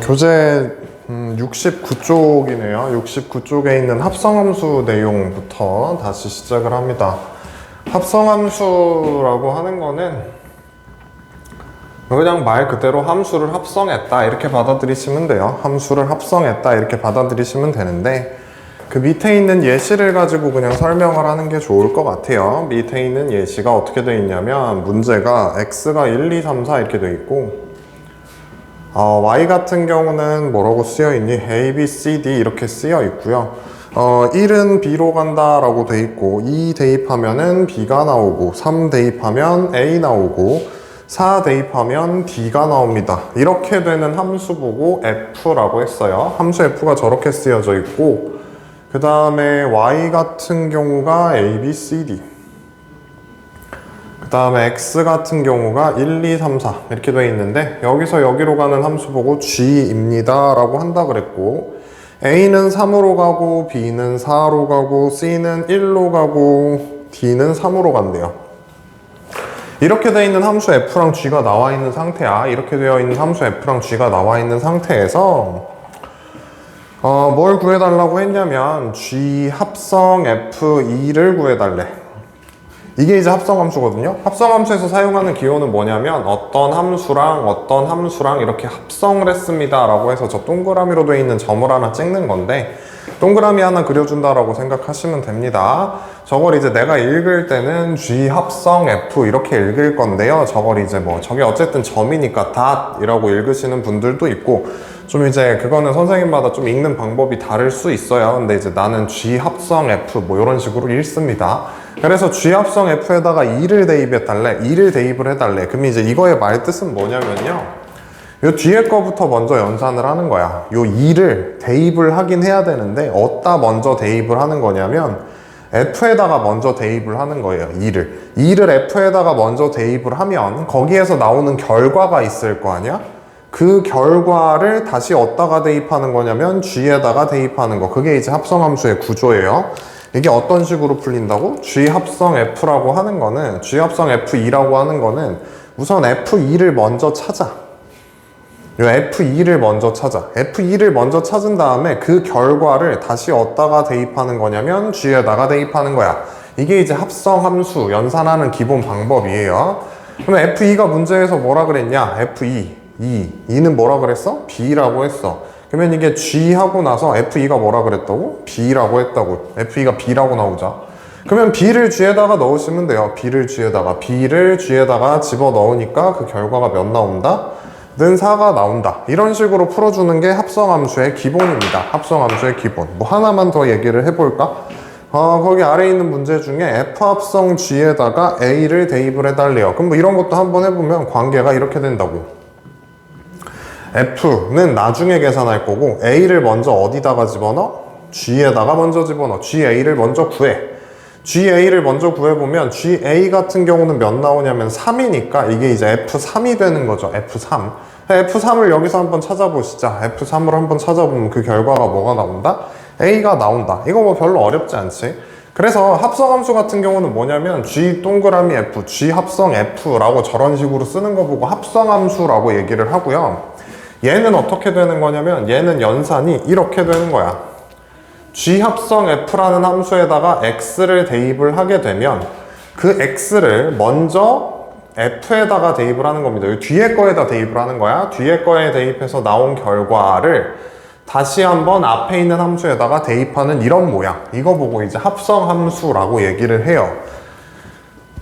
교재 69쪽이네요. 69쪽에 있는 합성함수 내용부터 다시 시작을 합니다. 합성함수라고 하는 거는 그냥 말 그대로 함수를 합성했다 이렇게 받아들이시면 돼요. 함수를 합성했다 이렇게 받아들이시면 되는데 그 밑에 있는 예시를 가지고 그냥 설명을 하는 게 좋을 것 같아요. 밑에 있는 예시가 어떻게 되어 있냐면 문제가 x가 1, 2, 3, 4 이렇게 되어 있고 y 같은 경우는 뭐라고 쓰여 있니? a, b, c, d 이렇게 쓰여 있고요. 1은 b로 간다 라고 돼 있고 2 대입하면은 b가 나오고 3 대입하면 a 나오고 4 대입하면 d가 나옵니다. 이렇게 되는 함수 보고 f라고 했어요. 함수 f가 저렇게 쓰여져 있고 그 다음에 y 같은 경우가 a, b, c, d 그 다음에 x 같은 경우가 1, 2, 3, 4 이렇게 되어 있는데 여기서 여기로 가는 함수 보고 g입니다 라고 한다 그랬고 a는 3으로 가고 b는 4로 가고 c는 1로 가고 d는 3으로 간대요. 이렇게 되어 있는 함수 f랑 g가 나와 있는 상태야. 이렇게 되어 있는 함수 f랑 g가 나와 있는 상태에서 뭘 구해달라고 했냐면 g 합성 f2를 구해달래. 이게 이제 합성함수거든요. 합성함수에서 사용하는 기호는 뭐냐면 어떤 함수랑 이렇게 합성을 했습니다 라고 해서 저 동그라미로 되어 있는 점을 하나 찍는 건데 동그라미 하나 그려준다라고 생각하시면 됩니다. 저걸 이제 내가 읽을 때는 G 합성 F 이렇게 읽을 건데요. 저걸 이제 저게 어쨌든 점이니까 닷이라고 읽으시는 분들도 있고 좀 이제 그거는 선생님마다 좀 읽는 방법이 다를 수 있어요. 근데 이제 나는 G 합성 F 이런 식으로 읽습니다. 그래서 G 합성 F에다가 2를 대입해달래. 2를 대입을 해달래. 그럼 이제 이거의 말뜻은 뭐냐면요. 요 뒤에 거부터 먼저 연산을 하는 거야. 요 2를 대입을 하긴 해야 되는데 어디다 먼저 대입을 하는 거냐면 F에다가 먼저 대입을 하는 거예요. 2를 F에다가 먼저 대입을 하면 거기에서 나오는 결과가 있을 거 아니야? 그 결과를 다시 어디다가 대입하는 거냐면 G에다가 대입하는 거. 그게 이제 합성함수의 구조예요. 이게 어떤 식으로 풀린다고? G 합성 F라고 하는 거는 G 합성 F2라고 하는 거는 우선 F2를 먼저 찾아. 요 F2를 먼저 찾아. F2를 먼저 찾은 다음에 그 결과를 다시 어디다가 대입하는 거냐면 G에다가 대입하는 거야. 이게 이제 합성함수 연산하는 기본 방법이에요. 그러면 F2가 문제에서 뭐라 그랬냐? F2는 뭐라 그랬어? B라고 했어. 그러면 이게 G 하고 나서 F2가 뭐라 그랬다고? B라고 했다고. F2가 B라고 나오자. 그러면 B를 G에다가 넣으시면 돼요. B를 G에다가 집어넣으니까 그 결과가 몇 나온다? 는 4가 나온다. 이런 식으로 풀어주는 게 합성함수의 기본입니다. 합성함수의 기본. 하나만 더 얘기를 해볼까? 거기 아래에 있는 문제 중에 F 합성 G에다가 A를 대입을 해달래요. 그럼 이런 것도 한번 해보면 관계가 이렇게 된다고. F는 나중에 계산할 거고 A를 먼저 어디다가 집어넣어? G에다가 먼저 집어넣어. GA를 먼저 구해. GA를 먼저 구해보면 GA 같은 경우는 몇 나오냐면 3이니까 이게 이제 F3이 되는 거죠. F3. F3을 여기서 한번 찾아보시자. F3으로 한번 찾아보면 그 결과가 뭐가 나온다? A가 나온다. 이거 별로 어렵지 않지? 그래서 합성함수 같은 경우는 뭐냐면 G 동그라미 F, G 합성 F라고 저런 식으로 쓰는 거 보고 합성함수라고 얘기를 하고요. 얘는 어떻게 되는 거냐면 얘는 연산이 이렇게 되는 거야. G 합성 F라는 함수에다가 X를 대입을 하게 되면 그 X를 먼저 F에다가 대입을 하는 겁니다. 뒤에 거에다 대입을 하는 거야. 뒤에 거에 대입해서 나온 결과를 다시 한번 앞에 있는 함수에다가 대입하는 이런 모양. 이거 보고 이제 합성함수라고 얘기를 해요.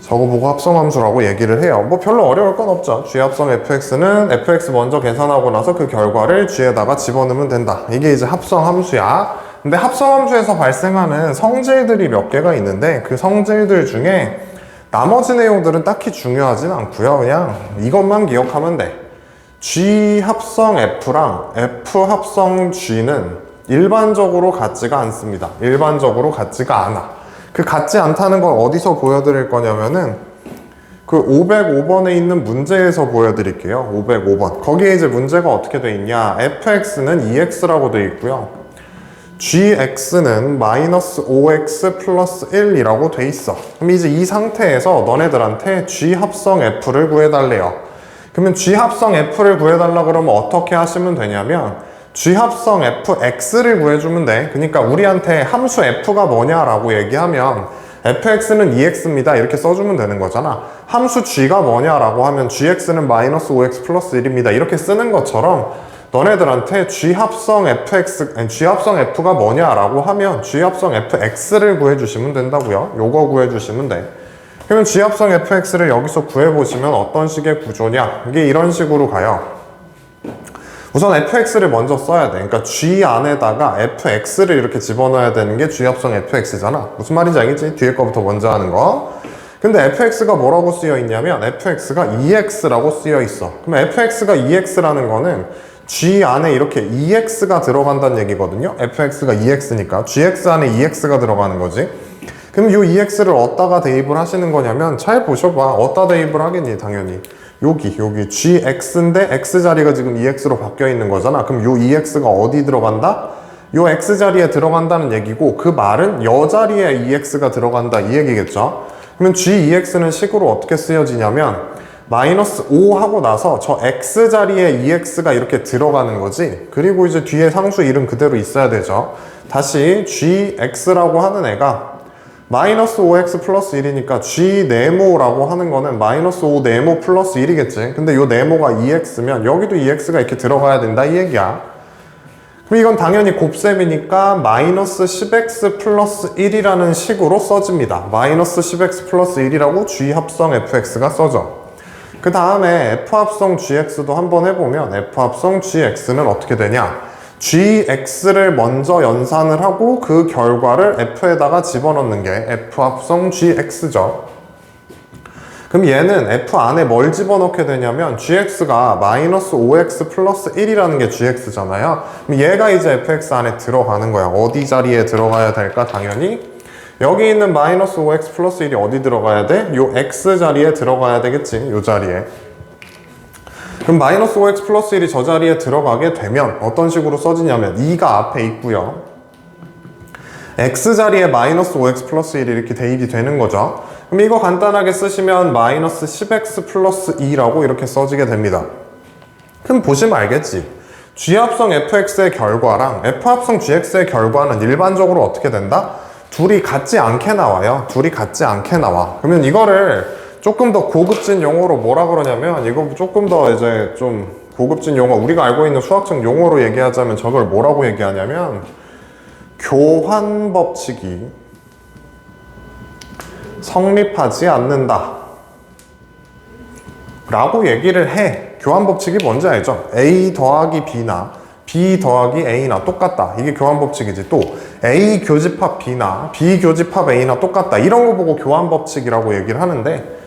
저거 보고 합성함수라고 얘기를 해요. 별로 어려울 건 없죠. G 합성 fx는 fx 먼저 계산하고 나서 그 결과를 G에다가 집어넣으면 된다. 이게 이제 합성함수야. 근데 합성함수에서 발생하는 성질들이 몇 개가 있는데 그 성질들 중에 나머지 내용들은 딱히 중요하진 않고요. 그냥 이것만 기억하면 돼. G 합성 F랑 F 합성 G는 일반적으로 같지가 않습니다. 일반적으로 같지가 않아. 그 같지 않다는 걸 어디서 보여드릴 거냐면은 그 505번에 있는 문제에서 보여드릴게요. 505번. 거기에 이제 문제가 어떻게 돼 있냐. fx는 2x라고 돼 있고요. gx는 마이너스 5x 플러스 1이라고 돼 있어. 그럼 이제 이 상태에서 너네들한테 g 합성 f를 구해달래요. 그러면 G 합성 F를 구해달라 그러면 어떻게 하시면 되냐면 G 합성 Fx를 구해주면 돼. 그러니까 우리한테 함수 F가 뭐냐라고 얘기하면 fx는 2x입니다 이렇게 써주면 되는 거잖아. 함수 g가 뭐냐라고 하면 gx는 마이너스 5x 플러스 1입니다 이렇게 쓰는 것처럼 너네들한테 G 합성 F가 뭐냐라고 하면 G 합성 Fx를 구해주시면 된다고요. 요거 구해주시면 돼. 그러면 G 합성 Fx를 여기서 구해보시면 어떤 식의 구조냐? 이게 이런 식으로 가요. 우선 fx를 먼저 써야 돼. 그러니까 G 안에다가 fx를 이렇게 집어넣어야 되는 게 G 합성 fx잖아. 무슨 말인지 알겠지? 뒤에 거부터 먼저 하는 거. 근데 fx가 뭐라고 쓰여 있냐면 fx가 2x라고 쓰여 있어. 그럼 fx가 2x라는 거는 G 안에 이렇게 2x가 들어간다는 얘기거든요. fx가 2x니까 gx 안에 2x가 들어가는 거지. 그럼 이 2x를 어디다가 대입을 하시는 거냐면 잘 보셔봐. 어디다 대입을 하겠니? 당연히 여기 gx인데 x자리가 지금 2x로 바뀌어 있는 거잖아. 그럼 요 2x가 어디 들어간다? 요 x자리에 들어간다는 얘기고 그 말은 여 자리에 2x가 들어간다 이 얘기겠죠. 그러면 g2x는 식으로 어떻게 쓰여지냐면 마이너스 5 하고 나서 저 x자리에 2x가 이렇게 들어가는 거지. 그리고 이제 뒤에 상수 이름 그대로 있어야 되죠. 다시 gx라고 하는 애가 마이너스 5x 플러스 1이니까 g 네모라고 하는 거는 마이너스 5 네모 플러스 1이겠지. 근데 요 네모가 2x면 여기도 2x가 이렇게 들어가야 된다 이 얘기야. 그럼 이건 당연히 곱셈이니까 마이너스 10x 플러스 1이라는 식으로 써집니다. 마이너스 10x 플러스 1이라고 g 합성 fx가 써져. 그 다음에 f 합성 gx도 한번 해보면 f 합성 gx는 어떻게 되냐? gx를 먼저 연산을 하고 그 결과를 f에다가 집어넣는 게 f 합성 gx죠. 그럼 얘는 f 안에 뭘 집어넣게 되냐면 gx가 마이너스 5x 플러스 1이라는 게 gx잖아요. 그럼 얘가 이제 fx 안에 들어가는 거야. 어디 자리에 들어가야 될까? 당연히 여기 있는 마이너스 5x 플러스 1이 어디 들어가야 돼? 요 x 자리에 들어가야 되겠지. 요 자리에. 그럼 마이너스 5x 플러스 1이 저 자리에 들어가게 되면 어떤 식으로 써지냐면 2가 앞에 있고요. x자리에 마이너스 5x 플러스 1이 이렇게 대입이 되는 거죠. 그럼 이거 간단하게 쓰시면 마이너스 10x 플러스 2라고 이렇게 써지게 됩니다. 그럼 보시면 알겠지. G합성 fx의 결과랑 f합성 gx의 결과는 일반적으로 어떻게 된다? 둘이 같지 않게 나와요. 둘이 같지 않게 나와. 그러면 이거를 조금 더 고급진 용어로 뭐라 그러냐면 이거 조금 더 이제 좀 고급진 용어 우리가 알고 있는 수학적 용어로 얘기하자면 저걸 뭐라고 얘기하냐면 교환 법칙이 성립하지 않는다 라고 얘기를 해. 교환 법칙이 뭔지 알죠? A 더하기 B나 B 더하기 A나 똑같다. 이게 교환 법칙이지. 또 A 교집합 B나 B 교집합 A나 똑같다. 이런 거 보고 교환 법칙이라고 얘기를 하는데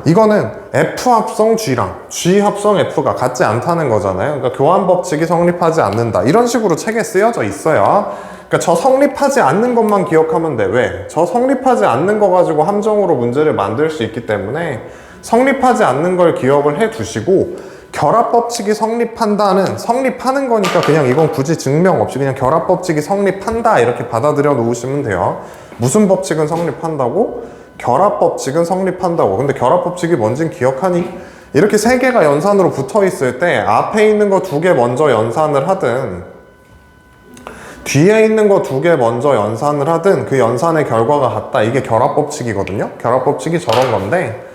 이거는 F 합성 G랑 G 합성 F가 같지 않다는 거잖아요. 그러니까 교환 법칙이 성립하지 않는다. 이런 식으로 책에 쓰여져 있어요. 그러니까 저 성립하지 않는 것만 기억하면 돼. 왜? 저 성립하지 않는 거 가지고 함정으로 문제를 만들 수 있기 때문에 성립하지 않는 걸 기억을 해 두시고 결합법칙이 성립하는 거니까 그냥 이건 굳이 증명 없이 그냥 결합법칙이 성립한다 이렇게 받아들여 놓으시면 돼요. 무슨 법칙은 성립한다고? 결합법칙은 성립한다고. 근데 결합법칙이 뭔진 기억하니? 이렇게 세 개가 연산으로 붙어 있을 때 앞에 있는 거 두 개 먼저 연산을 하든 뒤에 있는 거 두 개 먼저 연산을 하든 그 연산의 결과가 같다. 이게 결합법칙이거든요. 결합법칙이 저런 건데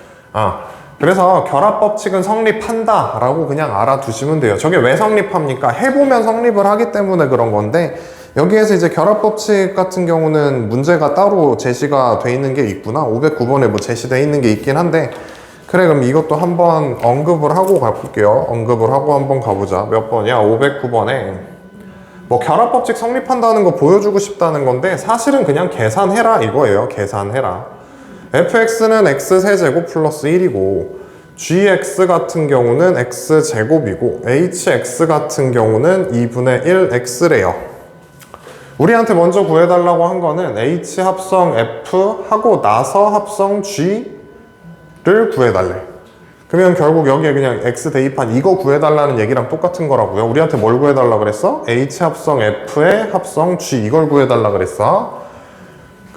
그래서 결합법칙은 성립한다 라고 그냥 알아두시면 돼요. 저게 왜 성립합니까? 해보면 성립을 하기 때문에 그런 건데 여기에서 이제 결합법칙 같은 경우는 문제가 따로 제시가 돼 있는 게 있구나. 509번에 뭐 제시돼 있는 게 있긴 한데 그래 그럼 이것도 한번 언급을 하고 가볼게요. 언급을 하고 한번 가보자. 몇 번이야? 509번에 뭐 결합법칙 성립한다는 거 보여주고 싶다는 건데 사실은 그냥 계산해라 이거예요. 계산해라. fx는 x세제곱 플러스 1이고 gx 같은 경우는 x제곱이고 hx 같은 경우는 2분의 1x래요. 우리한테 먼저 구해달라고 한 거는 h 합성 f 하고 나서 합성 g를 구해달래. 그러면 결국 여기에 그냥 x 대입한 이거 구해달라는 얘기랑 똑같은 거라고요. 우리한테 뭘 구해달라 그랬어? h 합성 f의 합성 g 이걸 구해달라 그랬어.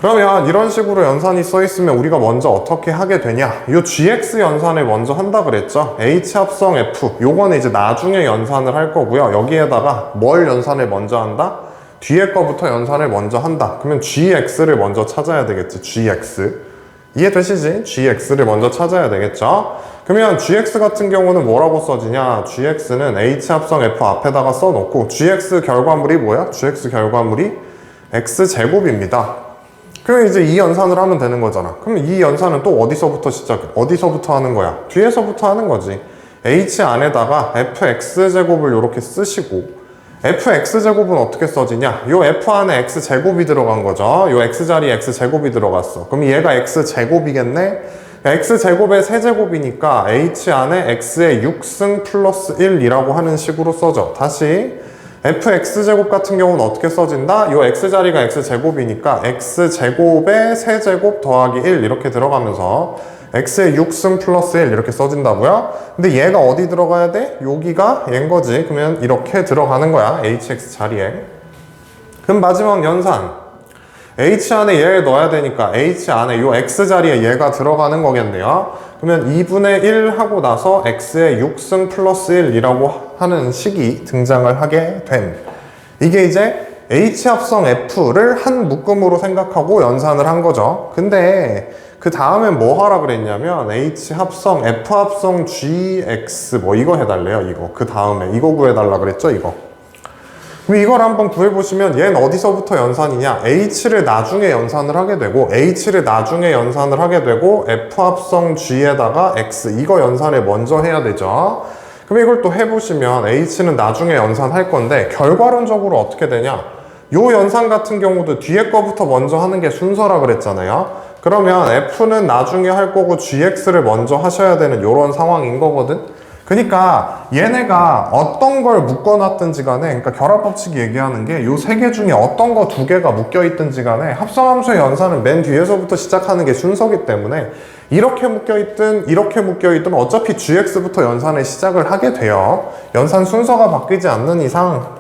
그러면 이런 식으로 연산이 써 있으면 우리가 먼저 어떻게 하게 되냐? 이 GX 연산을 먼저 한다 그랬죠? H 합성 F. 요거는 이제 나중에 연산을 할 거고요. 여기에다가 뭘 연산을 먼저 한다? 뒤에 거부터 연산을 먼저 한다. 그러면 GX를 먼저 찾아야 되겠지. GX. 이해되시지? GX를 먼저 찾아야 되겠죠? 그러면 GX 같은 경우는 뭐라고 써지냐? GX는 H 합성 F 앞에다가 써놓고 GX 결과물이 뭐야? GX 결과물이 X제곱입니다. 그럼 이제 이 연산을 하면 되는 거잖아. 그럼 이 연산은 또 어디서부터 어디서부터 하는 거야? 뒤에서부터 하는 거지. H 안에다가 fx제곱을 이렇게 쓰시고, fx제곱은 어떻게 써지냐? 요 f 안에 x제곱이 들어간 거죠. 요 x자리에 x제곱이 들어갔어. 그럼 얘가 x제곱이겠네? x제곱의 세제곱이니까 h 안에 x의 6승 플러스 1이라고 하는 식으로 써져. 다시 fx제곱 같은 경우는 어떻게 써진다? 요 x자리가 x제곱이니까 x제곱의 세제곱 더하기 1 이렇게 들어가면서 x의 6승 플러스 1 이렇게 써진다고요? 근데 얘가 어디 들어가야 돼? 여기가 얘인 거지. 그러면 이렇게 들어가는 거야. hx 자리에. 그럼 마지막 연산. h 안에 얘를 넣어야 되니까 h 안에 요 x자리에 얘가 들어가는 거겠네요. 그러면 2분의 1 하고 나서 x의 6승 플러스 1이라고 하는 식이 등장을 하게 됨. 이게 이제 H 합성 F를 한 묶음으로 생각하고 연산을 한 거죠. 근데 그 다음엔 뭐 하라 그랬냐면 H 합성 F 합성 GX 뭐 이거 해달래요. 이거 그 다음에 이거 구해달라 그랬죠. 이거. 그럼 이걸 한번 구해보시면 얘는 어디서부터 연산이냐? H를 나중에 연산을 하게 되고 H를 나중에 연산을 하게 되고 F 합성 G에다가 X 이거 연산을 먼저 해야 되죠. 그럼 이걸 또 해보시면 H는 나중에 연산할 건데 결과론적으로 어떻게 되냐? 요 연산 같은 경우도 뒤에 거부터 먼저 하는 게 순서라 그랬잖아요. 그러면 F는 나중에 할 거고 GX를 먼저 하셔야 되는 요런 상황인 거거든. 그러니까 얘네가 어떤 걸 묶어놨든지 간에, 그러니까 결합법칙이 얘기하는 게 요 세 개 중에 어떤 거 두 개가 묶여있든지 간에 합성함수의 연산은 맨 뒤에서부터 시작하는 게 순서기 때문에 이렇게 묶여있든 이렇게 묶여있든 어차피 GX부터 연산을 시작을 하게 돼요. 연산 순서가 바뀌지 않는 이상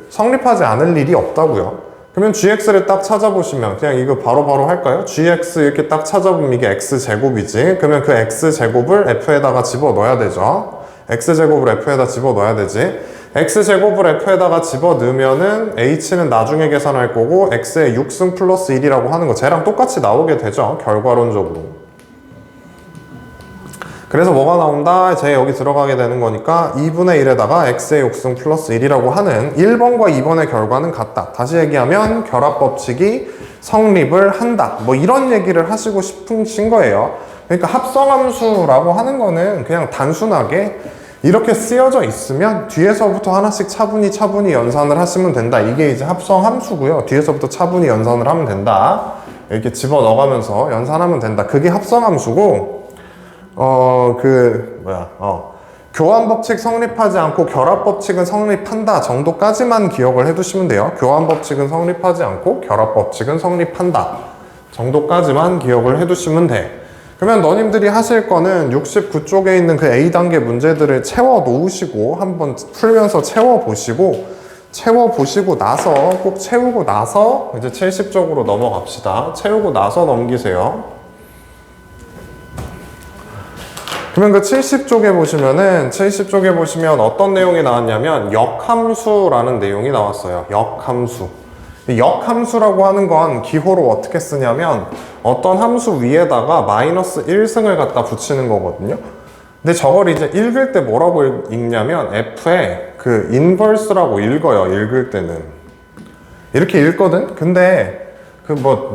성립하지 않을 일이 없다고요. 그러면 GX를 딱 찾아보시면 그냥 이거 바로바로 할까요? GX 이렇게 딱 찾아보면 이게 X제곱이지. 그러면 그 X제곱을 F에다가 집어넣어야 되죠. X제곱을 F에다 집어넣어야 되지. X제곱을 F에다가 집어넣으면은 H는 나중에 계산할 거고 X의 6승 플러스 1이라고 하는 거 쟤랑 똑같이 나오게 되죠. 결과론적으로. 그래서 뭐가 나온다? 쟤 여기 들어가게 되는 거니까 2분의 1에다가 x의 6승 플러스 1이라고 하는 1번과 2번의 결과는 같다. 다시 얘기하면 결합법칙이 성립을 한다. 뭐 이런 얘기를 하시고 싶으신 거예요. 그러니까 합성함수라고 하는 거는 그냥 단순하게 이렇게 쓰여져 있으면 뒤에서부터 하나씩 차분히 연산을 하시면 된다. 이게 이제 합성함수고요. 뒤에서부터 차분히 연산을 하면 된다. 이렇게 집어넣어가면서 연산하면 된다. 그게 합성함수고 교환법칙 성립하지 않고 결합법칙은 성립한다 정도까지만 기억을 해두시면 돼요. 교환법칙은 성립하지 않고 결합법칙은 성립한다 정도까지만 기억을 해두시면 돼. 그러면 너님들이 하실 거는 69쪽에 있는 그 A단계 문제들을 채워 놓으시고 한번 풀면서 채워보시고 나서 꼭 채우고 나서 이제 70쪽으로 넘어갑시다. 채우고 나서 넘기세요. 그러면 그 70쪽에 보시면 어떤 내용이 나왔냐면 역함수라는 내용이 나왔어요. 역함수. 역함수라고 하는 건 기호로 어떻게 쓰냐면 어떤 함수 위에다가 마이너스 1승을 갖다 붙이는 거거든요. 근데 저걸 이제 읽을 때 뭐라고 읽냐면 F의 그 인버스라고 읽어요. 읽을 때는. 이렇게 읽거든? 근데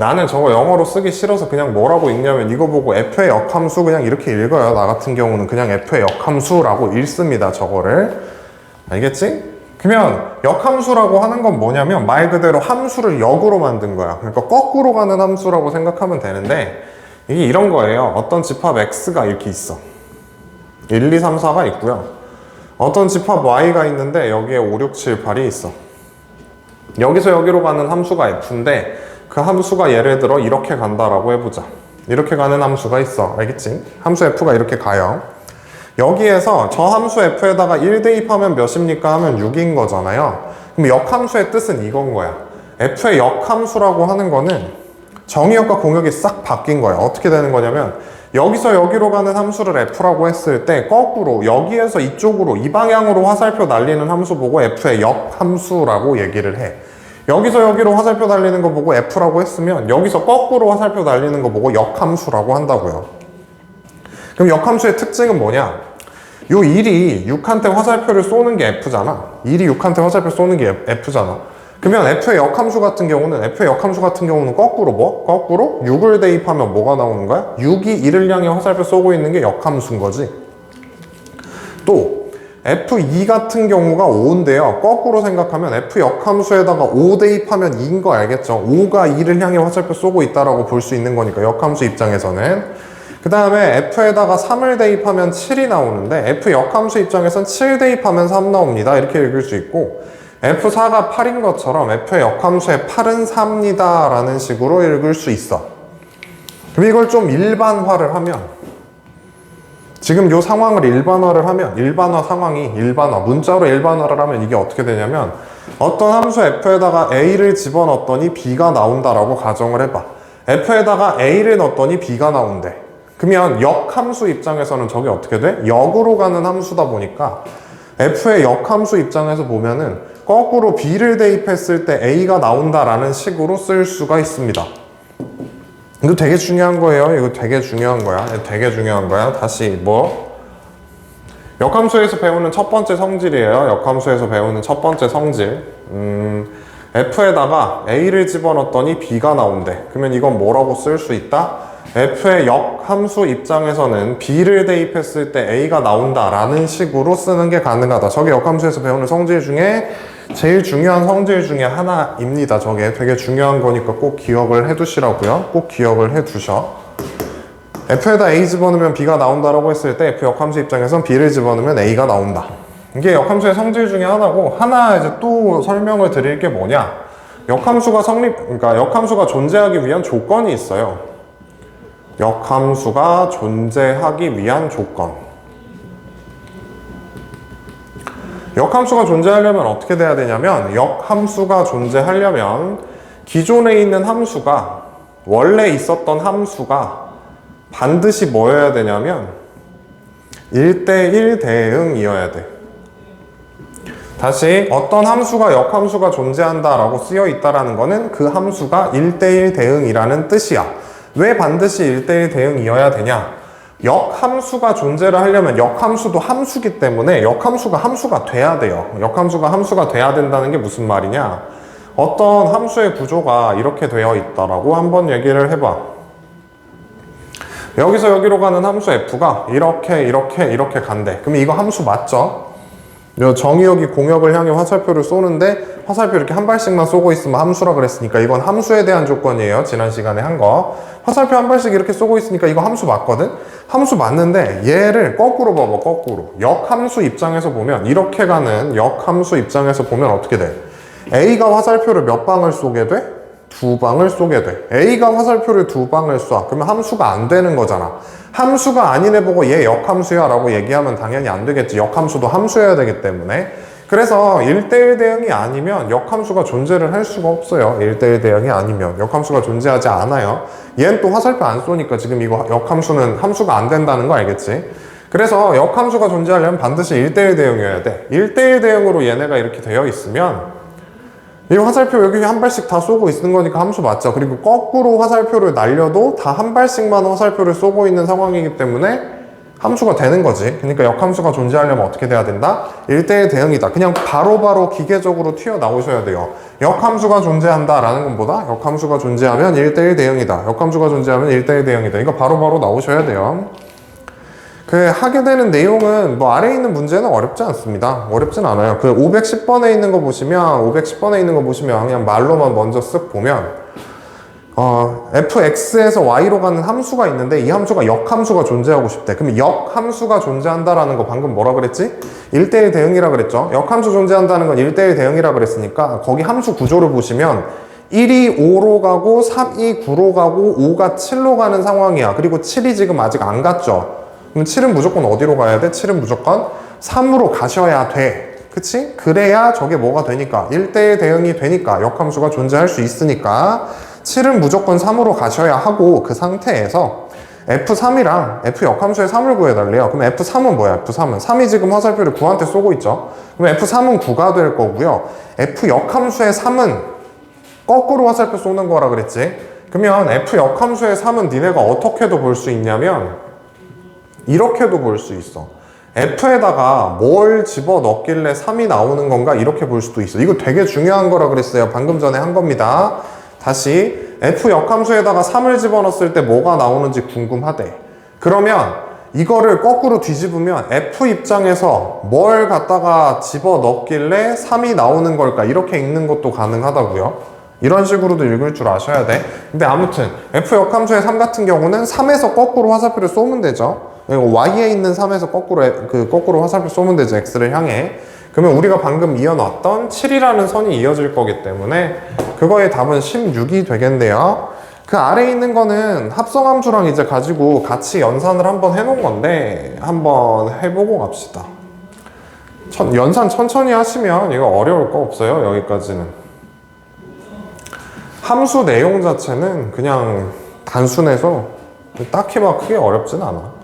나는 저거 영어로 쓰기 싫어서 그냥 뭐라고 읽냐면 이거 보고 F의 역함수 그냥 이렇게 읽어요. 나 같은 경우는 그냥 F의 역함수라고 읽습니다. 저거를. 알겠지? 그러면 역함수라고 하는 건 뭐냐면 말 그대로 함수를 역으로 만든 거야. 그러니까 거꾸로 가는 함수라고 생각하면 되는데 이게 이런 거예요. 어떤 집합 X가 이렇게 있어. 1, 2, 3, 4가 있고요. 어떤 집합 Y가 있는데 여기에 5, 6, 7, 8이 있어. 여기서 여기로 가는 함수가 F인데 그 함수가 예를 들어 이렇게 간다라고 해보자. 이렇게 가는 함수가 있어. 알겠지? 함수 F가 이렇게 가요. 여기에서 저 함수 F에다가 1 대입하면 몇입니까? 하면 6인 거잖아요. 그럼 역함수의 뜻은 이건 거야. f의 역함수라고 하는 거는 정의역과 공역이 싹 바뀐 거예요. 어떻게 되는 거냐면 여기서 여기로 가는 함수를 f라고 했을 때 거꾸로 여기에서 이쪽으로 이 방향으로 화살표 날리는 함수 보고 f의 역함수라고 얘기를 해. 여기서 여기로 화살표 달리는 거 보고 f라고 했으면 여기서 거꾸로 화살표 달리는 거 보고 역함수라고 한다고요. 그럼 역함수의 특징은 뭐냐? 요 1이 6한테 화살표를 쏘는 게 f잖아. 1이 6한테 화살표 쏘는 게 f잖아. 그러면 f의 역함수 같은 경우는 거꾸로 뭐? 거꾸로 6을 대입하면 뭐가 나오는 거야? 6이 1을 향해 화살표 쏘고 있는 게 역함수인 거지. 또 f2 같은 경우가 5인데요. 거꾸로 생각하면 f 역함수에다가 5 대입하면 2인 거 알겠죠? 5가 2를 향해 화살표 쏘고 있다라고 볼 수 있는 거니까 역함수 입장에서는. 그 다음에 f에다가 3을 대입하면 7이 나오는데 f 역함수 입장에선 7 대입하면 3 나옵니다. 이렇게 읽을 수 있고 f4가 8인 것처럼 f의 역함수의 8은 4입니다 라는 식으로 읽을 수 있어. 그럼 이걸 좀 일반화를 하면 지금 이 상황을 일반화를 하면 문자로 일반화를 하면 이게 어떻게 되냐면 어떤 함수 f에다가 a를 집어넣었더니 b가 나온다라고 가정을 해봐. f에다가 a를 넣었더니 b가 나온대. 그러면 역함수 입장에서는 저게 어떻게 돼? 역으로 가는 함수다 보니까 f의 역함수 입장에서 보면은 거꾸로 b를 대입했을 때 a가 나온다라는 식으로 쓸 수가 있습니다. 이거 되게 중요한 거예요. 이거 되게 중요한 거야. 되게 중요한 거야. 다시 역함수에서 배우는 첫 번째 성질이에요. 역함수에서 배우는 첫 번째 성질. f에다가 a를 집어넣었더니 b가 나온대. 그러면 이건 뭐라고 쓸 수 있다? f의 역함수 입장에서는 b를 대입했을 때 a가 나온다라는 식으로 쓰는 게 가능하다. 저게 역함수에서 배우는 성질 중에 제일 중요한 성질 중에 하나입니다. 저게 되게 중요한 거니까 꼭 기억을 해 두시라고요. 꼭 기억을 해 두셔. f에다 a 집어넣으면 b가 나온다라고 했을 때 f 역함수 입장에선 b를 집어넣으면 a가 나온다. 이게 역함수의 성질 중에 하나고, 하나 이제 또 설명을 드릴 게 뭐냐? 그러니까 역함수가 존재하기 위한 조건이 있어요. 역함수가 존재하기 위한 조건. 역함수가 존재하려면 어떻게 돼야 되냐면, 역함수가 존재하려면 기존에 있는 함수가, 원래 있었던 함수가 반드시 뭐여야 되냐면 1대1 대응이어야 돼. 다시 어떤 함수가 역함수가 존재한다 라고 쓰여 있다라는 거는 그 함수가 1대1 대응이라는 뜻이야. 왜 반드시 1대1 대응이어야 되냐? 역함수가 존재를 하려면 역함수도 함수기 때문에 역함수가 함수가 돼야 돼요. 역함수가 함수가 돼야 된다는 게 무슨 말이냐? 어떤 함수의 구조가 이렇게 되어 있다라고 한번 얘기를 해봐. 여기서 여기로 가는 함수 f가 이렇게 간대. 그럼 이거 함수 맞죠? 정의역이 공역을 향해 화살표를 쏘는데 화살표 이렇게 한 발씩만 쏘고 있으면 함수라 그랬으니까 이건 함수에 대한 조건이에요. 지난 시간에 한 거. 화살표 한 발씩 이렇게 쏘고 있으니까 이거 함수 맞거든? 함수 맞는데 얘를 거꾸로 봐봐. 거꾸로. 역함수 입장에서 보면 이렇게 가는 역함수 입장에서 보면 어떻게 돼? A가 화살표를 몇 방을 쏘게 돼? 2방을 쏘게 돼. A가 화살표를 2방을 쏴. 그러면 함수가 안 되는 거잖아. 함수가 아닌 애 보고 얘 역함수야 라고 얘기하면 당연히 안 되겠지. 역함수도 함수여야 되기 때문에. 그래서 1대1 대응이 아니면 역함수가 존재를 할 수가 없어요. 1대1 대응이 아니면 역함수가 존재하지 않아요. 얘는 또 화살표 안 쏘니까 지금 이거 역함수는 함수가 안 된다는 거 알겠지? 그래서 역함수가 존재하려면 반드시 1대1 대응이어야 돼. 1대1 대응으로 얘네가 이렇게 되어 있으면 이 화살표 여기 한 발씩 다 쏘고 있는 거니까 함수 맞죠? 그리고 거꾸로 화살표를 날려도 다 한 발씩만 화살표를 쏘고 있는 상황이기 때문에 함수가 되는 거지. 그러니까 역함수가 존재하려면 어떻게 돼야 된다? 1대1 대응이다. 그냥 바로바로 기계적으로 튀어나오셔야 돼요. 역함수가 존재한다 라는 것보다 역함수가 존재하면 1대1 대응이다. 역함수가 존재하면 1대1 대응이다. 이거 바로바로 나오셔야 돼요. 하게 되는 내용은 아래에 있는 문제는 어렵지 않습니다. 어렵진 않아요. 510번에 있는 거 보시면 그냥 말로만 먼저 쓱 보면 fx에서 y로 가는 함수가 있는데 이 함수가 역함수가 존재하고 싶대. 그럼 역함수가 존재한다라는 거 방금 뭐라 그랬지? 1대1 대응이라 그랬죠. 역함수 존재한다는 건 1대1 대응이라 그랬으니까 거기 함수 구조를 보시면 1이 5로 가고 3이 9로 가고 5가 7로 가는 상황이야. 그리고 7이 지금 아직 안 갔죠. 그럼 7은 무조건 어디로 가야 돼? 7은 무조건 3으로 가셔야 돼. 그치? 그래야 저게 뭐가 되니까 1대1 대응이 되니까 역함수가 존재할 수 있으니까 7은 무조건 3으로 가셔야 하고 그 상태에서 F3이랑 F 역함수의 3을 구해달래요. 그럼 F3은 뭐야? F3은 3이 지금 화살표를 9한테 쏘고 있죠. 그럼 F3은 9가 될 거고요. F 역함수의 3은 거꾸로 화살표 쏘는 거라 그랬지. 그러면 F 역함수의 3은 니네가 어떻게도 볼 수 있냐면 이렇게도 볼 수 있어. F에다가 뭘 집어넣길래 3이 나오는 건가 이렇게 볼 수도 있어. 이거 되게 중요한 거라 그랬어요. 방금 전에 한 겁니다. 다시 F 역함수에다가 3을 집어넣었을 때 뭐가 나오는지 궁금하대. 그러면 이거를 거꾸로 뒤집으면 F 입장에서 뭘 갖다가 집어넣길래 3이 나오는 걸까 이렇게 읽는 것도 가능하다고요. 이런 식으로도 읽을 줄 아셔야 돼. 근데 아무튼 F 역함수의 3 같은 경우는 3에서 거꾸로 화살표를 쏘면 되죠. Y에 있는 3에서 거꾸로 화살표 쏘면 되죠. X를 향해. 그러면 우리가 방금 이어놨던 7이라는 선이 이어질 거기 때문에 그거의 답은 16이 되겠네요. 그 아래에 있는 거는 합성함수랑 이제 가지고 같이 연산을 한번 해놓은 건데 한번 해보고 갑시다. 연산 천천히 하시면 이거 어려울 거 없어요. 여기까지는. 함수 내용 자체는 그냥 단순해서 딱히 막 크게 어렵진 않아.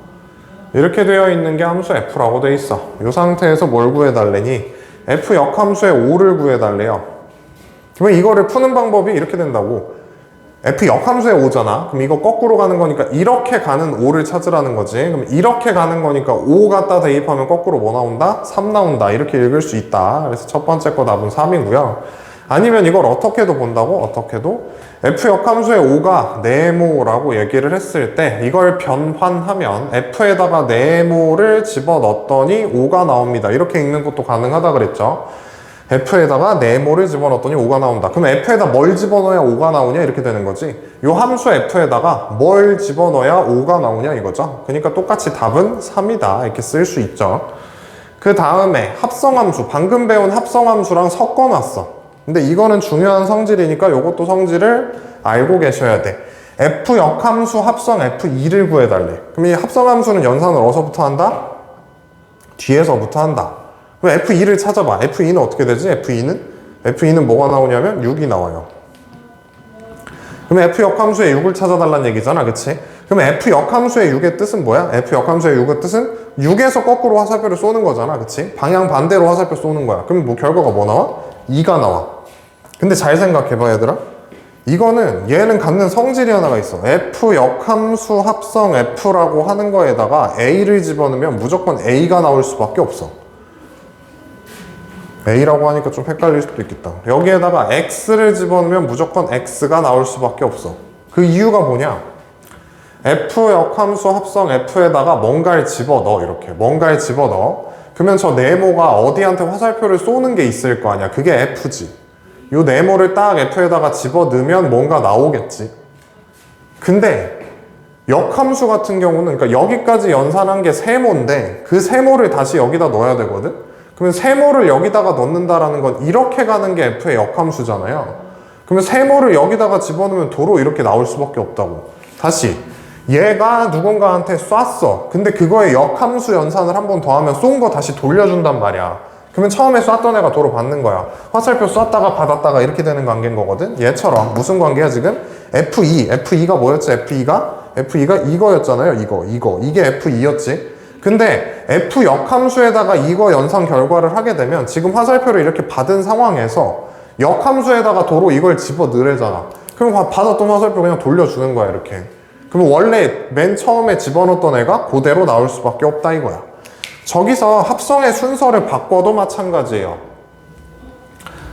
이렇게 되어 있는 게 함수 F라고 되어 있어. 이 상태에서 뭘 구해달래니? F 역함수의 5를 구해달래요. 그러면 이거를 푸는 방법이 이렇게 된다고. F 역함수의 5잖아. 그럼 이거 거꾸로 가는 거니까 이렇게 가는 5를 찾으라는 거지. 그럼 이렇게 가는 거니까 5 갖다 대입하면 거꾸로 뭐 나온다? 3 나온다. 이렇게 읽을 수 있다. 그래서 첫 번째 거 답은 3이고요. 아니면 이걸 어떻게도 본다고? 어떻게도? F 역함수의 5가 네모라고 얘기를 했을 때 이걸 변환하면 F에다가 네모를 집어넣었더니 5가 나옵니다. 이렇게 읽는 것도 가능하다 그랬죠. F에다가 네모를 집어넣었더니 5가 나온다. 그럼 F에다 뭘 집어넣어야 5가 나오냐? 이렇게 되는 거지. 이 함수 F에다가 뭘 집어넣어야 5가 나오냐 이거죠. 그러니까 똑같이 답은 3이다. 이렇게 쓸 수 있죠. 그 다음에 합성함수. 방금 배운 합성함수랑 섞어놨어. 근데 이거는 중요한 성질이니까 이것도 성질을 알고 계셔야 돼. F 역함수 합성 F2를 구해달래. 그럼 이 합성함수는 연산을 어디서부터 한다? 뒤에서부터 한다. 그럼 F2를 찾아봐. F2는 어떻게 되지? F2는 뭐가 나오냐면 6이 나와요. 그럼 F 역함수의 6을 찾아달라는 얘기잖아. 그치? 그럼 F 역함수의 6의 뜻은 뭐야? F 역함수의 6의 뜻은 6에서 거꾸로 화살표를 쏘는 거잖아. 그치? 방향 반대로 화살표 쏘는 거야. 그럼 뭐 결과가 뭐 나와? 2가 나와. 근데 잘 생각해봐 얘들아. 이거는 얘는 갖는 성질이 하나가 있어. F 역함수 합성 F라고 하는 거에다가 A를 집어넣으면 무조건 A가 나올 수밖에 없어. A라고 하니까 좀 헷갈릴 수도 있겠다. 여기에다가 X를 집어넣으면 무조건 X가 나올 수밖에 없어. 그 이유가 뭐냐? F 역함수 합성 F에다가 뭔가를 집어넣어. 이렇게 뭔가를 집어넣어. 그러면 저 네모가 어디한테 화살표를 쏘는 게 있을 거 아니야. 그게 F지. 요 네모를 딱 F에다가 집어넣으면 뭔가 나오겠지. 근데 역함수 같은 경우는 그러니까 여기까지 연산한 게 세모인데 그 세모를 다시 여기다 넣어야 되거든. 그러면 세모를 여기다가 넣는다라는 건 이렇게 가는 게 F의 역함수잖아요. 그러면 세모를 여기다가 집어넣으면 도로 이렇게 나올 수밖에 없다고. 다시 얘가 누군가한테 쐈어. 근데 그거에 역함수 연산을 한 번 더 하면 쏜 거 다시 돌려준단 말이야. 그러면 처음에 쐈던 애가 도로 받는 거야. 화살표 쐈다가 받았다가 이렇게 되는 관계인 거거든. 얘처럼 무슨 관계야 지금? F2가 뭐였지? F2가 이거였잖아요. 이게 F2였지. 근데 F 역함수에다가 이거 연산 결과를 하게 되면 지금 화살표를 이렇게 받은 상황에서 역함수에다가 도로 이걸 집어 넣으래잖아. 그럼 받았던 화살표 그냥 돌려주는 거야 이렇게. 그럼 원래 맨 처음에 집어넣었던 애가 그대로 나올 수밖에 없다 이거야. 저기서 합성의 순서를 바꿔도 마찬가지예요.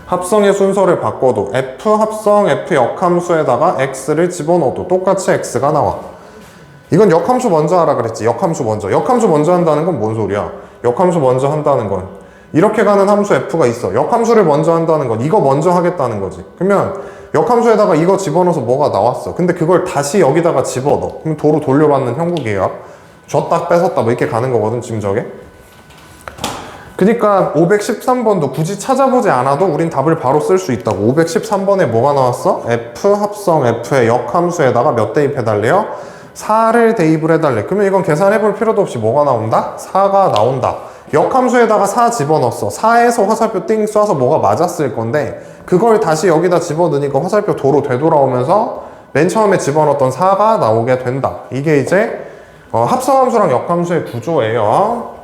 합성의 순서를 바꿔도 F 합성 F 역함수에다가 X를 집어넣어도 똑같이 X가 나와. 이건 역함수 먼저 하라 그랬지. 역함수 먼저 한다는 건 뭔 소리야? 역함수 먼저 한다는 건 이렇게 가는 함수 F가 있어. 역함수를 먼저 한다는 건 이거 먼저 하겠다는 거지. 그러면 역함수에다가 이거 집어넣어서 뭐가 나왔어. 근데 그걸 다시 여기다가 집어넣어. 그럼 도로 돌려받는 형국이에요. 줬다 뺏었다 뭐 이렇게 가는 거거든 지금 저게. 그러니까 513번도 굳이 찾아보지 않아도 우린 답을 바로 쓸 수 있다고. 513번에 뭐가 나왔어? F 합성 F의 역함수에다가 몇 대입해달래요? 4를 대입을 해달래. 그러면 이건 계산해볼 필요도 없이 뭐가 나온다? 4가 나온다. 역함수에다가 4 집어넣었어. 4에서 화살표 띵 쏴서 뭐가 맞았을 건데 그걸 다시 여기다 집어넣으니까 화살표 도로 되돌아오면서 맨 처음에 집어넣었던 4가 나오게 된다. 이게 이제 합성함수랑 역함수의 구조예요.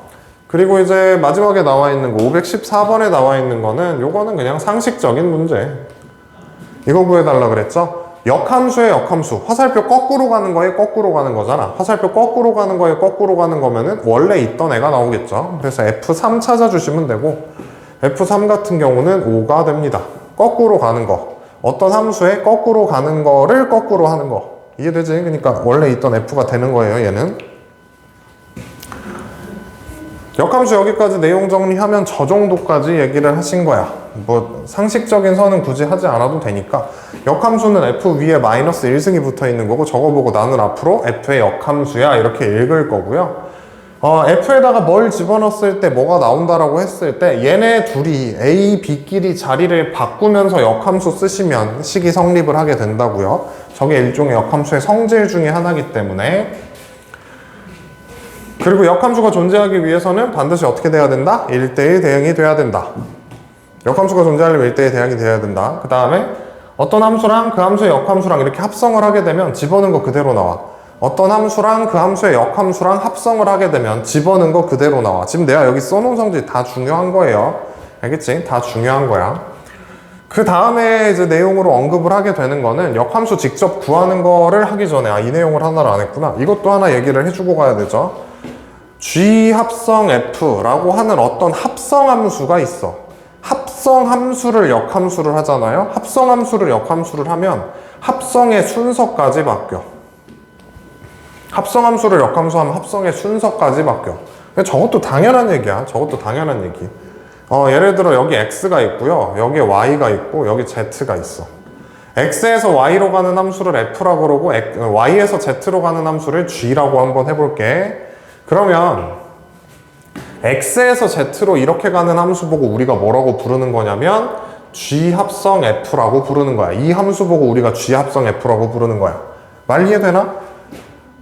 그리고 이제 마지막에 나와 있는 거 514번에 나와 있는 거는 요거는 그냥 상식적인 문제. 이거 구해달라 그랬죠? 역함수의 역함수. 화살표 거꾸로 가는 거에 거꾸로 가는 거잖아. 화살표 거꾸로 가는 거에 거꾸로 가는 거면은 원래 있던 애가 나오겠죠. 그래서 F3 찾아주시면 되고 F3 같은 경우는 5가 됩니다. 거꾸로 가는 거. 어떤 함수에 거꾸로 가는 거를 거꾸로 하는 거. 이해되지? 그러니까 원래 있던 F가 되는 거예요, 얘는. 역함수 여기까지 내용 정리하면 저 정도까지 얘기를 하신 거야. 뭐 상식적인 선은 굳이 하지 않아도 되니까 역함수는 F 위에 마이너스 1승이 붙어 있는 거고 저거 보고 나는 앞으로 F의 역함수야 이렇게 읽을 거고요. F에다가 뭘 집어넣었을 때 뭐가 나온다라고 했을 때 얘네 둘이 A, B끼리 자리를 바꾸면서 역함수 쓰시면 식이 성립을 하게 된다고요. 저게 일종의 역함수의 성질 중에 하나이기 때문에. 그리고 역함수가 존재하기 위해서는 반드시 어떻게 돼야 된다? 1대1 대응이 돼야 된다. 역함수가 존재하려면 1대1 대응이 돼야 된다. 그 다음에 어떤 함수랑 그 함수의 역함수랑 이렇게 합성을 하게 되면 집어넣은 거 그대로 나와. 어떤 함수랑 그 함수의 역함수랑 합성을 하게 되면 집어넣은 거 그대로 나와. 지금 내가 여기 써놓은 성질 다 중요한 거예요. 알겠지? 다 중요한 거야. 그 다음에 이제 내용으로 언급을 하게 되는 거는 역함수 직접 구하는 거를 하기 전에 이 내용을 하나를 안 했구나. 이것도 하나 얘기를 해주고 가야 되죠. G 합성 F라고 하는 어떤 합성함수가 있어. 합성함수를 역함수를 하잖아요. 합성함수를 역함수를 하면 합성의 순서까지 바뀌어. 합성함수를 역함수하면 합성의 순서까지 바뀌어. 저것도 당연한 얘기야. 저것도 당연한 얘기. 예를 들어 여기 X가 있고요. 여기에 Y가 있고 여기 Z가 있어. X에서 Y로 가는 함수를 F라고 그러고 Y에서 Z로 가는 함수를 G라고 한번 해볼게. 그러면 X에서 Z로 이렇게 가는 함수 보고 우리가 뭐라고 부르는 거냐면 G 합성 F라고 부르는 거야. 이 함수 보고 우리가 G 합성 F라고 부르는 거야. 말 이해되나?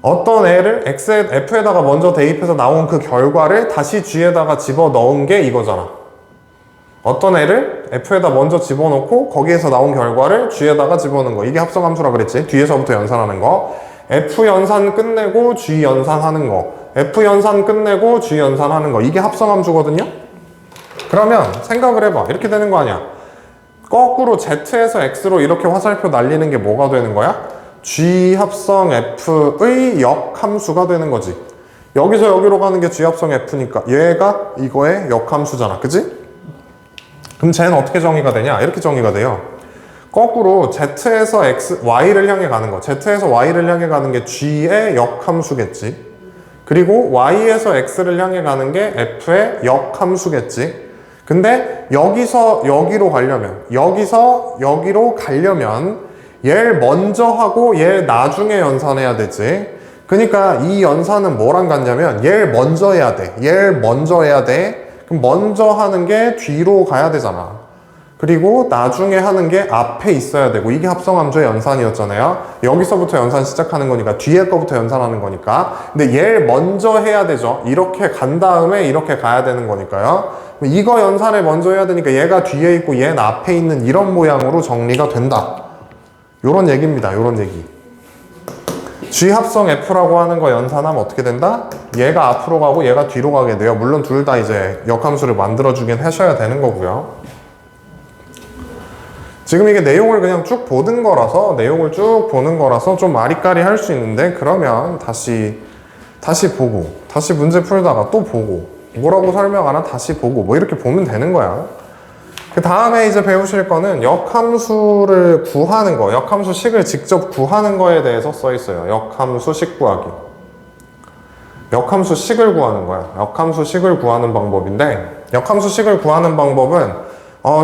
어떤 애를 F에다가 먼저 대입해서 나온 그 결과를 다시 G에다가 집어넣은 게 이거잖아. 어떤 애를 F에다 먼저 집어넣고 거기에서 나온 결과를 G에다가 집어넣은 거. 이게 합성함수라 그랬지. 뒤에서부터 연산하는 거. F 연산 끝내고 G 연산하는 거. F 연산 끝내고 G 연산하는 거. 이게 합성함수거든요. 그러면 생각을 해봐. 이렇게 되는 거 아니야. 거꾸로 Z에서 X로 이렇게 화살표 날리는 게 뭐가 되는 거야? G 합성 F의 역함수가 되는 거지. 여기서 여기로 가는 게 G 합성 F니까 얘가 이거의 역함수잖아. 그지? 그럼 쟤는 어떻게 정의가 되냐? 이렇게 정의가 돼요. 거꾸로 Z에서 Y를 향해 가는 거. Z에서 Y를 향해 가는 게 G의 역함수겠지. 그리고 Y에서 X를 향해 가는 게 F의 역함수겠지. 근데 여기서 여기로 가려면, 여기서 여기로 가려면 얘를 먼저 하고 얘를 나중에 연산해야 되지. 그러니까 이 연산은 뭐랑 같냐면 얘를 먼저 해야 돼. 얘를 먼저 해야 돼. 그럼 먼저 하는 게 뒤로 가야 되잖아. 그리고 나중에 하는 게 앞에 있어야 되고. 이게 합성함수의 연산이었잖아요. 여기서부터 연산 시작하는 거니까 뒤에 거부터 연산하는 거니까. 근데 얘를 먼저 해야 되죠. 이렇게 간 다음에 이렇게 가야 되는 거니까요. 이거 연산을 먼저 해야 되니까 얘가 뒤에 있고 얘는 앞에 있는 이런 모양으로 정리가 된다. 요런 얘기입니다. 요런 얘기. G 합성 F라고 하는 거 연산하면 어떻게 된다? 얘가 앞으로 가고 얘가 뒤로 가게 돼요. 물론 둘 다 이제 역함수를 만들어주긴 하셔야 되는 거고요. 지금 이게 내용을 그냥 쭉 보는 거라서 좀 아리까리 할 수 있는데, 그러면 다시 보고, 다시 문제 풀다가 또 보고, 뭐라고 설명하나 다시 보고, 뭐 이렇게 보면 되는 거야. 그 다음에 이제 배우실 거는 역함수를 구하는 거, 역함수 식을 직접 구하는 거에 대해서 써 있어요. 역함수 식 구하기. 역함수 식을 구하는 거야. 역함수 식을 구하는 방법인데, 역함수 식을 구하는 방법은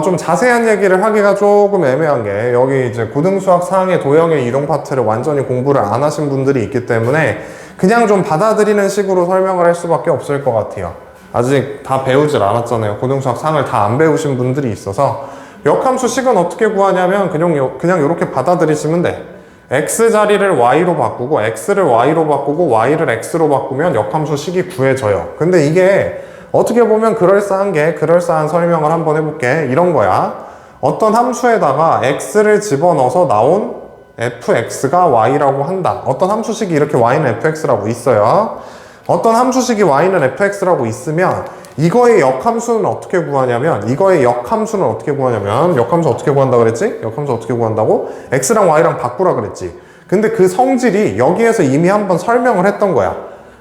좀 자세한 얘기를 하기가 조금 애매한 게, 여기 이제 고등수학 4학년 도형의 이동 파트를 완전히 공부를 안 하신 분들이 있기 때문에 그냥 좀 받아들이는 식으로 설명을 할 수밖에 없을 것 같아요. 아직 다 배우질 않았잖아요. 고등수학 4을 다 안 배우신 분들이 있어서. 역함수 식은 어떻게 구하냐면 그냥 이렇게 받아들이시면 돼. x 자리를 y로 바꾸고 x를 y로 바꾸고 y를 x로 바꾸면 역함수 식이 구해져요. 근데 이게 어떻게 보면 그럴싸한 설명을 한번 해볼게. 이런 거야. 어떤 함수에다가 x를 집어넣어서 나온 fx가 y라고 한다. 어떤 함수식이 이렇게 y는 fx라고 있어요. 어떤 함수식이 y는 fx라고 있으면 이거의 역함수는 어떻게 구하냐면 역함수 어떻게 구한다 그랬지? 역함수 어떻게 구한다고? x랑 y랑 바꾸라 그랬지. 근데 그 성질이 여기에서 이미 한번 설명을 했던 거야.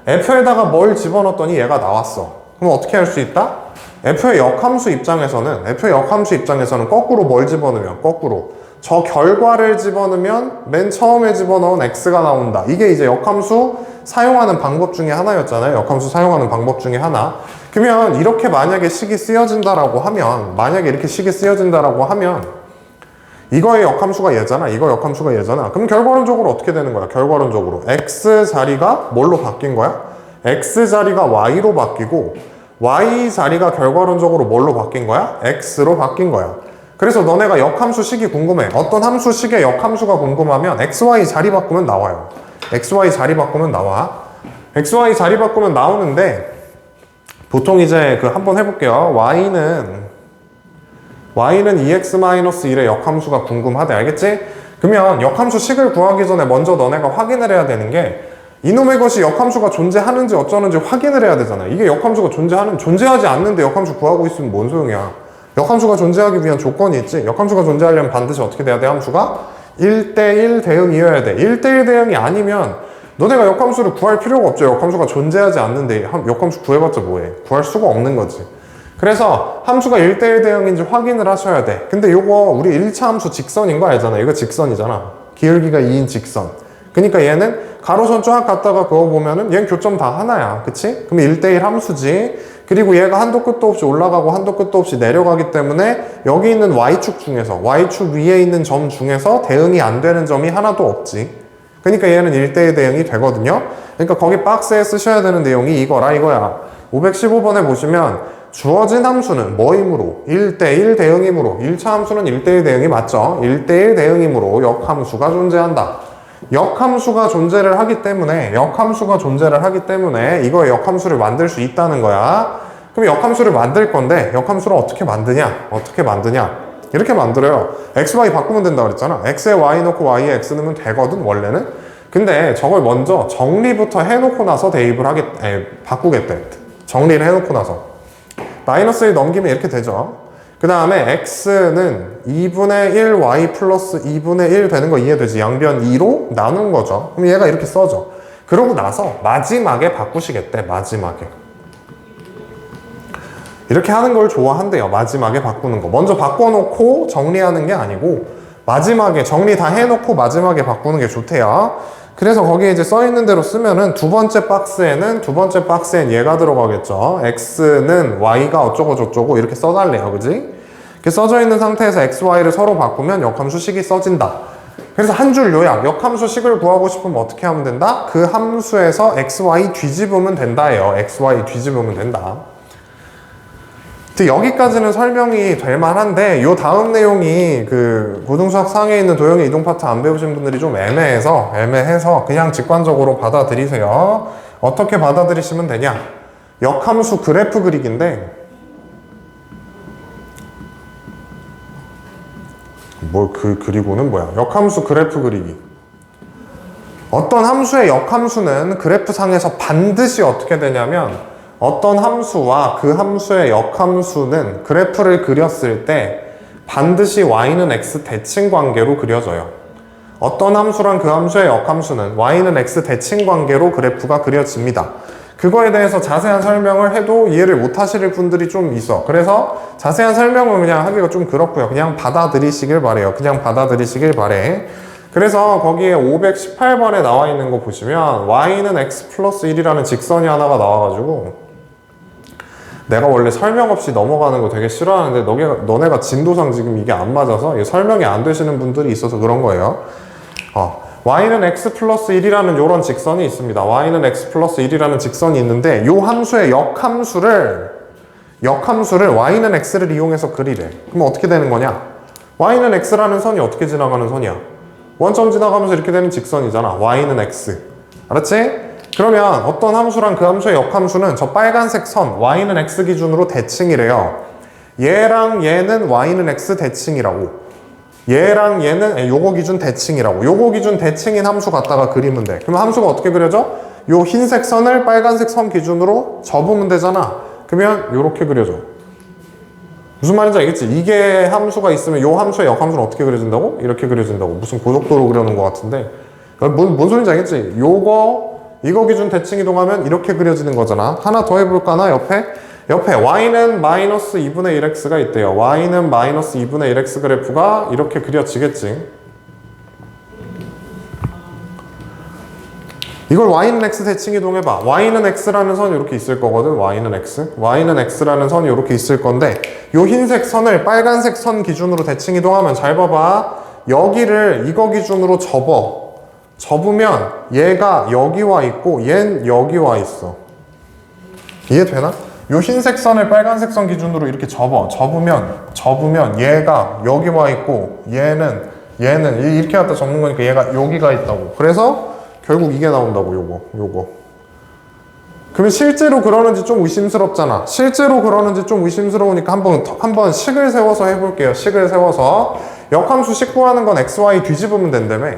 f에다가 뭘 집어넣었더니 얘가 나왔어. 그럼 어떻게 할 수 있다? f의 역함수 입장에서는 거꾸로 뭘 집어넣으면 저 결과를 집어넣으면 맨 처음에 집어넣은 x가 나온다. 이게 이제 역함수 사용하는 방법 중에 하나였잖아요. 역함수 사용하는 방법 중에 하나. 그러면 이렇게 만약에 식이 쓰여진다라고 하면 이거의 역함수가 얘잖아. 그럼 결과론적으로 어떻게 되는 거야? 결과론적으로 x 자리가 뭘로 바뀐 거야? x 자리가 y로 바뀌고 y 자리가 결과론적으로 뭘로 바뀐 거야? x로 바뀐 거야. 그래서 너네가 역함수식이 궁금해. 어떤 함수식의 역함수가 궁금하면 xy 자리 바꾸면 나와요. xy 자리 바꾸면 나오는데 보통 이제 한번 해볼게요. y는 2x-1의 역함수가 궁금하대. 알겠지? 그러면 역함수식을 구하기 전에 먼저 너네가 확인을 해야 되는 게 이놈의 것이 역함수가 존재하는지 어쩌는지 확인을 해야 되잖아. 이게 역함수가 존재하지 않는데 역함수 구하고 있으면 뭔 소용이야. 역함수가 존재하기 위한 조건이 있지. 역함수가 존재하려면 반드시 어떻게 돼야 돼? 함수가 1대1 대응이어야 돼. 1대1 대응이 아니면 너네가 역함수를 구할 필요가 없죠. 역함수가 존재하지 않는데 역함수 구해봤자 뭐해. 구할 수가 없는 거지. 그래서 함수가 1대1 대응인지 확인을 하셔야 돼. 근데 요거 우리 1차 함수 직선인 거 알잖아. 이거 직선이잖아. 기울기가 2인 직선. 그러니까 얘는 가로선 쫙 갔다가 그거 보면은 얘는 교점 다 하나야. 그치? 그럼 1대1 함수지. 그리고 얘가 한도 끝도 없이 올라가고 한도 끝도 없이 내려가기 때문에 여기 있는 y축 위에 있는 점 중에서 대응이 안 되는 점이 하나도 없지. 그러니까 얘는 1대1 대응이 되거든요. 그러니까 거기 박스에 쓰셔야 되는 내용이 이거야. 515번에 보시면 주어진 함수는 뭐이므로? 1대1 대응이므로. 1차 함수는 1대1 대응이 맞죠? 1대1 대응이므로 역함수가 존재한다. 역함수가 존재를 하기 때문에 이거의 역함수를 만들 수 있다는 거야. 그럼 역함수를 만들 건데 역함수를 어떻게 만드냐? 이렇게 만들어요. xy 바꾸면 된다 그랬잖아. x에 y 넣고 y에 x 넣으면 되거든 원래는. 근데 저걸 먼저 정리부터 해놓고 나서 바꾸겠대. 정리를 해놓고 나서 마이너스 1 넘기면 이렇게 되죠. 그 다음에 x는 2분의 1 y 플러스 2분의 1 되는 거 이해되지? 양변 2로 나눈 거죠. 그럼 얘가 이렇게 써져. 그러고 나서 마지막에 바꾸시겠대. 이렇게 하는 걸 좋아한대요. 마지막에 바꾸는 거. 먼저 바꿔놓고 정리하는 게 아니고 마지막에 정리 다 해놓고 마지막에 바꾸는 게 좋대요. 그래서 거기에 이제 써있는 대로 쓰면은 두 번째 박스엔 얘가 들어가겠죠. x는 y가 어쩌고 저쩌고 이렇게 써달래요. 그지? 이렇게 써져 있는 상태에서 x, y를 서로 바꾸면 역함수식이 써진다. 그래서 한 줄 요약. 역함수식을 구하고 싶으면 어떻게 하면 된다? 그 함수에서 x, y 뒤집으면 된다예요. x, y 뒤집으면 된다. 여기까지는 설명이 될 만한데 요 다음 내용이 고등수학 상에 있는 도형의 이동 파트 안 배우신 분들이 좀 애매해서 그냥 직관적으로 받아들이세요. 어떻게 받아들이시면 되냐? 역함수 그래프 그리기인데 그리고는 뭐야? 역함수 그래프 그리기. 어떤 함수의 역함수는 그래프상에서 반드시 어떻게 되냐면 어떤 함수와 그 함수의 역함수는 그래프를 그렸을 때 반드시 y는 x 대칭 관계로 그려져요. 어떤 함수랑 그 함수의 역함수는 y는 x 대칭 관계로 그래프가 그려집니다. 그거에 대해서 자세한 설명을 해도 이해를 못 하실 분들이 좀 있어. 그래서 자세한 설명은 그냥 하기가 좀 그렇고요. 그냥 받아들이시길 바래요. 그래서 거기에 518번에 나와 있는 거 보시면 y는 x 플러스 1이라는 직선이 하나가 나와가지고 내가 원래 설명 없이 넘어가는 거 되게 싫어하는데 너네가 진도상 지금 이게 안 맞아서 설명이 안 되시는 분들이 있어서 그런 거예요. y는 x 플러스 1이라는 요런 직선이 있습니다. y는 x 플러스 1이라는 직선이 있는데 요 함수의 역함수를 y는 x를 이용해서 그리래. 그럼 어떻게 되는 거냐? y는 x라는 선이 어떻게 지나가는 선이야? 원점 지나가면서 이렇게 되는 직선이잖아. y는 x. 알았지? 그러면 어떤 함수랑 그 함수의 역함수는 저 빨간색 선 y는 x 기준으로 대칭이래요. 얘랑 얘는 y는 x 대칭이라고. 얘랑 얘는 요거 기준 대칭이라고. 요거 기준 대칭인 함수 갖다가 그리면 돼. 그러면 함수가 어떻게 그려져? 요 흰색 선을 빨간색 선 기준으로 접으면 되잖아. 그러면 요렇게 그려져. 무슨 말인지 알겠지? 이게 함수가 있으면 요 함수의 역함수는 어떻게 그려진다고? 이렇게 그려진다고. 무슨 고속도로 그려놓은 것 같은데 뭔 소리인지 알겠지? 이거 기준 대칭 이동하면 이렇게 그려지는 거잖아. 하나 더 해볼까나? 옆에 y는 마이너스 2분의 1x가 있대요. y는 마이너스 2분의 1x 그래프가 이렇게 그려지겠지. 이걸 y는 x 대칭 이동해봐. y는 x라는 선이 이렇게 있을 거거든. y는 x라는 선이 이렇게 있을 건데 요 흰색 선을 빨간색 선 기준으로 대칭 이동하면 잘 봐봐. 여기를 이거 기준으로 접으면 얘가 여기 와 있고 얜 여기 와 있어. 이해되나? 요 흰색 선을 빨간색 선 기준으로 이렇게 접으면 얘가 여기 와 있고 얘는 이렇게 갖다 접는 거니까 얘가 여기가 있다고. 그래서 결국 이게 나온다고. 요거. 그러면 실제로 그러는지 좀 의심스럽잖아. 실제로 그러는지 좀 의심스러우니까 한번 식을 세워서 해볼게요. 식을 세워서 역함수 식 구하는 건 xy 뒤집으면 된다며.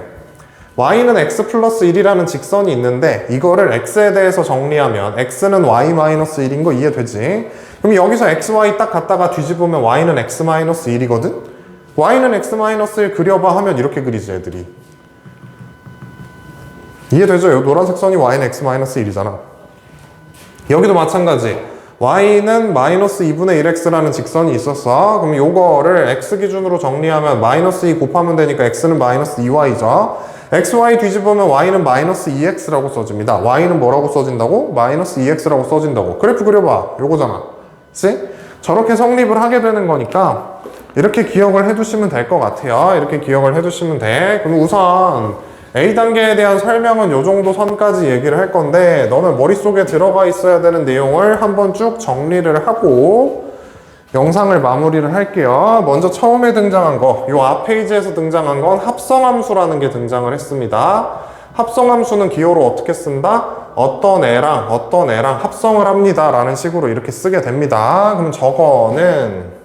y는 x 플러스 1이라는 직선이 있는데 이거를 x에 대해서 정리하면 x는 y 마이너스 1인 거 이해되지? 그럼 여기서 xy 딱 갖다가 뒤집으면 y는 x 마이너스 1이거든? y는 x 마이너스 1 그려봐 하면 이렇게 그리지 애들이. 이해되죠? 요 노란색 선이 y는 x 마이너스 1이잖아. 여기도 마찬가지. y는 마이너스 2분의 1x라는 직선이 있었어. 그럼 요거를 x 기준으로 정리하면 마이너스 2 곱하면 되니까 x는 마이너스 2y죠. xy 뒤집으면 y는 마이너스 2x라고 써집니다. y는 뭐라고 써진다고? 마이너스 2x라고 써진다고. 그래프 그려봐. 요거잖아. 그치? 저렇게 성립을 하게 되는 거니까 이렇게 기억을 해두시면 될 것 같아요. 이렇게 기억을 해두시면 돼. 그럼 우선 A단계에 대한 설명은 요 정도 선까지 얘기를 할 건데 너는 머릿속에 들어가 있어야 되는 내용을 한번 쭉 정리를 하고 영상을 마무리를 할게요. 먼저 처음에 등장한 거, 요 앞 페이지에서 등장한 건 합성함수라는 게 등장을 했습니다. 합성함수는 기호로 어떻게 쓴다? 어떤 애랑 합성을 합니다 라는 식으로 이렇게 쓰게 됩니다. 그럼 저거는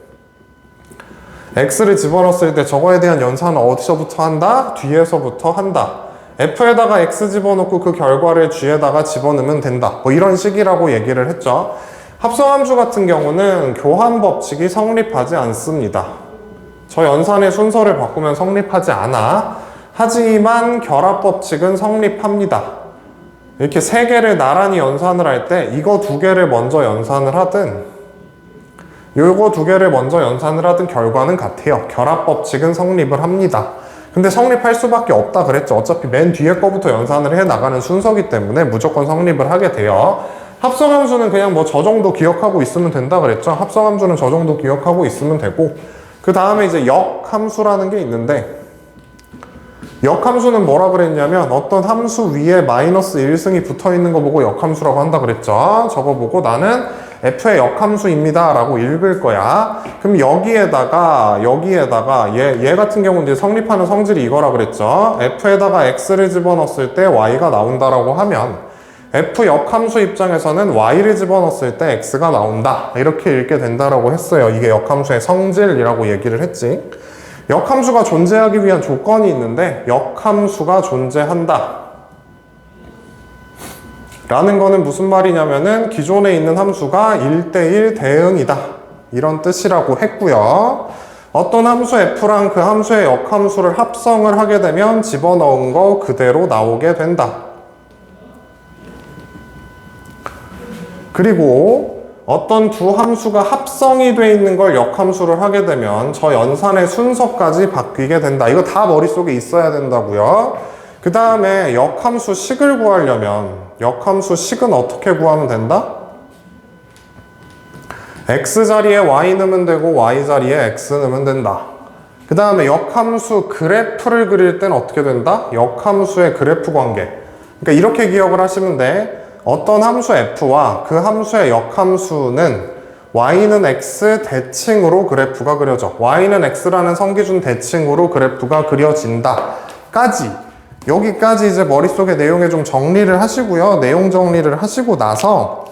x를 집어넣었을 때 저거에 대한 연산은 어디서부터 한다? 뒤에서부터 한다. f에다가 x 집어넣고 그 결과를 g에다가 집어넣으면 된다. 뭐 이런 식이라고 얘기를 했죠. 합성함수 같은 경우는 교환 법칙이 성립하지 않습니다. 저 연산의 순서를 바꾸면 성립하지 않아. 하지만 결합 법칙은 성립합니다. 이렇게 세 개를 나란히 연산을 할 때 이거 두 개를 먼저 연산을 하든 요거 두 개를 먼저 연산을 하든 결과는 같아요. 결합 법칙은 성립을 합니다. 근데 성립할 수밖에 없다 그랬죠. 어차피 맨 뒤에 거부터 연산을 해 나가는 순서기 때문에 무조건 성립을 하게 돼요. 합성함수는 그냥 뭐 저 정도 기억하고 있으면 된다 그랬죠. 합성함수는 저 정도 기억하고 있으면 되고 그 다음에 이제 역함수라는 게 있는데 역함수는 뭐라 그랬냐면 어떤 함수 위에 마이너스 1승이 붙어 있는 거 보고 역함수라고 한다 그랬죠. 저거 보고 나는 f의 역함수입니다 라고 읽을 거야. 그럼 여기에다가 얘 같은 경우는 이제 성립하는 성질이 이거라 그랬죠. f에다가 x를 집어넣었을 때 y가 나온다라고 하면 f 역함수 입장에서는 y를 집어넣었을 때 x가 나온다 이렇게 읽게 된다라고 했어요. 이게 역함수의 성질이라고 얘기를 했지. 역함수가 존재하기 위한 조건이 있는데 역함수가 존재한다 라는 거는 무슨 말이냐면은 기존에 있는 함수가 1대1 대응이다 이런 뜻이라고 했고요. 어떤 함수 f랑 그 함수의 역함수를 합성을 하게 되면 집어넣은 거 그대로 나오게 된다. 그리고 어떤 두 함수가 합성이 돼 있는 걸 역함수를 하게 되면 저 연산의 순서까지 바뀌게 된다. 이거 다 머릿속에 있어야 된다고요. 그 다음에 역함수 식을 구하려면 역함수 식은 어떻게 구하면 된다? x 자리에 y 넣으면 되고 y 자리에 x 넣으면 된다. 그 다음에 역함수 그래프를 그릴 땐 어떻게 된다? 역함수의 그래프 관계. 그러니까 이렇게 기억을 하시면 돼. 어떤 함수 f와 그 함수의 역함수는 y는 x 대칭으로 그래프가 그려져. y는 x라는 성기준 대칭으로 그래프가 그려진다 까지 여기까지 이제 머릿속에 내용에 좀 정리를 하시고요. 내용 정리를 하시고 나서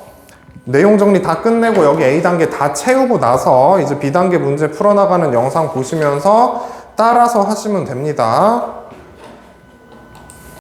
내용 정리 다 끝내고 여기 A단계 다 채우고 나서 이제 B단계 문제 풀어나가는 영상 보시면서 따라서 하시면 됩니다.